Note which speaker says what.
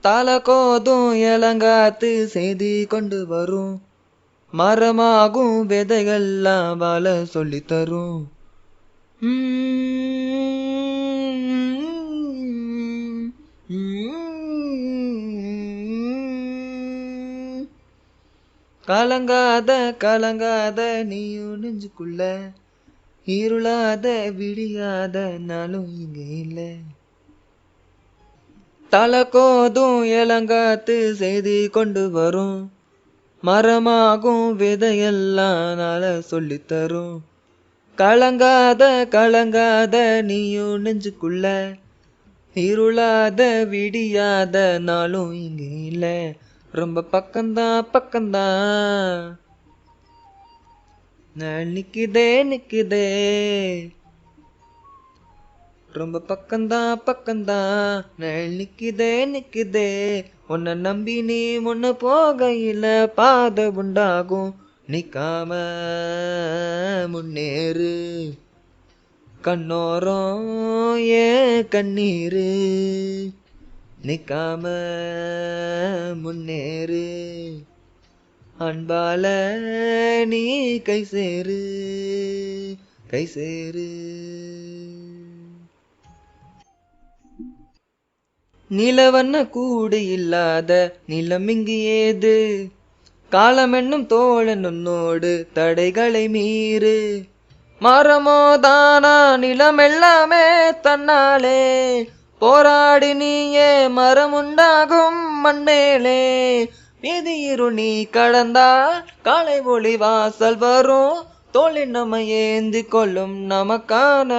Speaker 1: தல கோதும் இளங்காத்து செய்தி கொண்டு வரும், மரமாகும் விதைகள்லாம் வாழ சொல்லி தரும். கலங்காத கலங்காத நீயும் நெஞ்சுக்குள்ள, இருளாத விடியாத நாளும் இங்க இல்ல. தல கோதும் இளங்காத்து செய்தி கொண்டு வரும், மரமாகும் விதையெல்லாம் நாள சொல்லித்தரும். கலங்காத கலங்காத நீயும் நெஞ்சுக்குள்ள, இருளாத விடியாத நாளும் இங்க இல்ல. ரொம்ப பக்கம்தான் பக்கம்தான் நிக்குதே நிக்குதே, ரொம்ப பக்கம்தான் பக்கம்தான் நிக்குதே நிக்குதே. உன்னை நம்பி நீ முன்ன போகையில பாதை உண்டாகும், நிக்காம முன்னேறு. கண்ணோரம் ஏன் கண்ணீரு, நிக்காம முன்னேறு. அன்பால நீ கை சேரு கை சேரு. நிலவண்ண கூடு இல்லாத நிலம் இங்கு ஏது, காலம் என்னும் தோழன் உன்னோடு தடைகளை மீறு. மரமோதானா நிலம் எல்லாமே தன்னாலே, போராடி நீயே மரம் உண்டாகும் மண்மேலே. வீதியிரு நீ கடந்தால் காலை ஒளி வாசல் வரும், தோளின் நம்ம ஏந்தி கொள்ளும் நமக்கான